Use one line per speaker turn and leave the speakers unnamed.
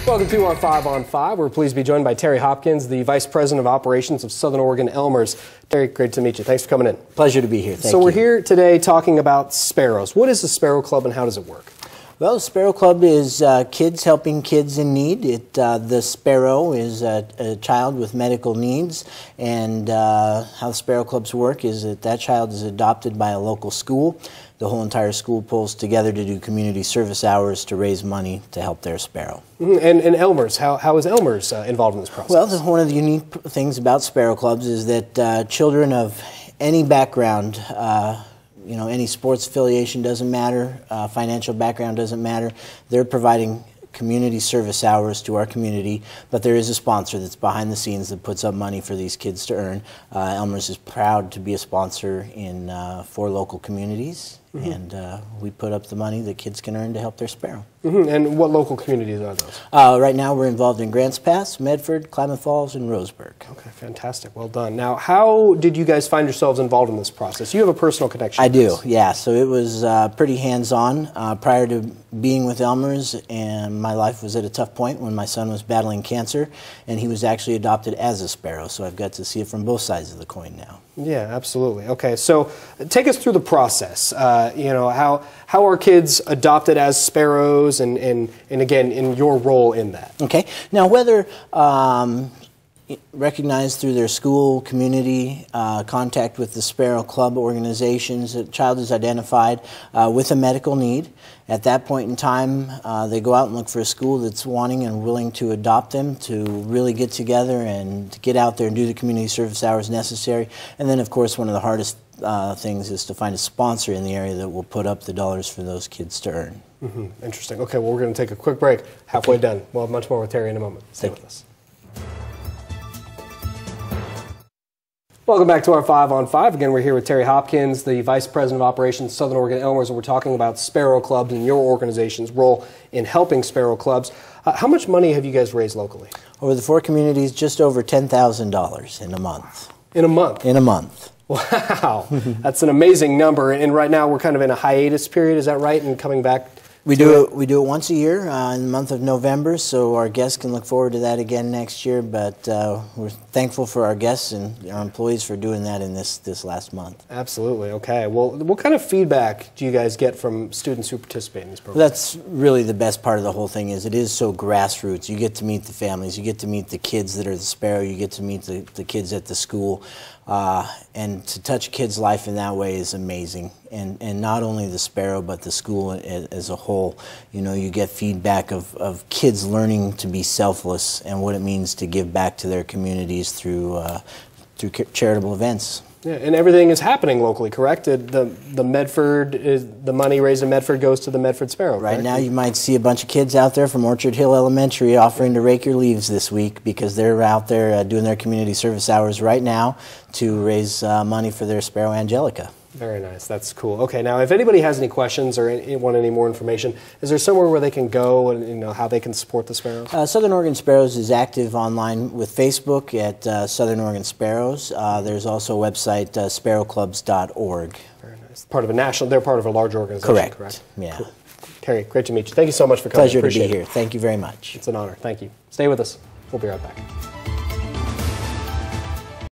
Welcome to our 5 on 5. We're pleased to be joined by Terry Hopkins, the Vice President of Operations of Southern Oregon Elmer's. Terry, great to meet you. Thanks for coming in.
Pleasure to be here. Thank you.
So we're here today talking about sparrows. What is the Sparrow Club and how does it work?
Well, the Sparrow Club is kids helping kids in need. The Sparrow is a child with medical needs, and how the Sparrow Clubs work is that child is adopted by a local school. The whole entire school pulls together to do community service hours to raise money to help their sparrow.
And Elmer's, how is Elmer's involved in this process?
Well, one of the unique things about Sparrow Clubs is that children of any background, any sports affiliation doesn't matter, financial background doesn't matter, they're providing community service hours to our community, but there is a sponsor that's behind the scenes that puts up money for these kids to earn. Elmer's is proud to be a sponsor in 4 local communities, and we put up the money that kids can earn to help their sparrow.
And what local communities are those?
Right now we're involved in Grants Pass, Medford, Klamath Falls, and Roseburg.
Okay, fantastic. Well done. Now, how did you guys find yourselves involved in this process? You have a personal connection.
I do, yeah. So it was pretty hands-on. Prior to being with Elmer's, and my life was at a tough point when my son was battling cancer, and he was actually adopted as a sparrow, so I've got to see it from both sides of the coin now.
Yeah, absolutely. Okay, so take us through the process. How are kids adopted as sparrows, and again, in your role in that? Okay.
Now, whether recognized through their school, community, contact with the Sparrow Club organizations, a child is identified with a medical need. At that point in time, they go out and look for a school that's wanting and willing to adopt them, to really get together and to get out there and do the community service hours necessary. And then, of course, one of the hardest things is to find a sponsor in the area that will put up the dollars for those kids to earn.
Interesting. Okay, well, we're going to take a quick break. Halfway done. We'll have much more with Terry in a moment. Stay with us. Welcome back to our 5 on 5. Again, we're here with Terry Hopkins, the Vice President of Operations, Southern Oregon Elmer's, and we're talking about Sparrow Clubs and your organization's role in helping Sparrow Clubs. How much money have you guys raised locally?
Over the 4 communities, just over $10,000 in a month.
In a month?
In a month.
Wow. That's an amazing number. And right now we're kind of in a hiatus period, is that right? And coming back?
We do it once a year in the month of November, so our guests can look forward to that again next year. But we're thankful for our guests and our employees for doing that in this last month.
Absolutely. Okay. Well, what kind of feedback do you guys get from students who participate in these programs?
That's really the best part of the whole thing. Is it is so grassroots. You get to meet the families. You get to meet the kids that are the Sparrow. You get to meet the kids at the school. And to touch a kid's life in that way is amazing. And not only the Sparrow, but the school as a whole. You get feedback of kids learning to be selfless and what it means to give back to their communities through charitable events.
Yeah, and everything is happening locally, correct? The money raised in Medford goes to the Medford Sparrow,
right?
Correct?
Now you might see a bunch of kids out there from Orchard Hill Elementary offering to rake your leaves this week because they're out there doing their community service hours right now to raise money for their Sparrow Angelica.
Very nice. That's cool. Okay, now if anybody has any questions or want any more information, is there somewhere where they can go and how they can support the Sparrows?
Southern Oregon Sparrows is active online with Facebook at Southern Oregon Sparrows. There's also a website, sparrowclubs.org.
Very nice. They're part of a large organization, correct?
Yeah.
Cool. Terry, great to meet you. Thank you so much for coming.
Pleasure to be here. Thank you very much.
It's an honor. Thank you. Stay with us. We'll be right back.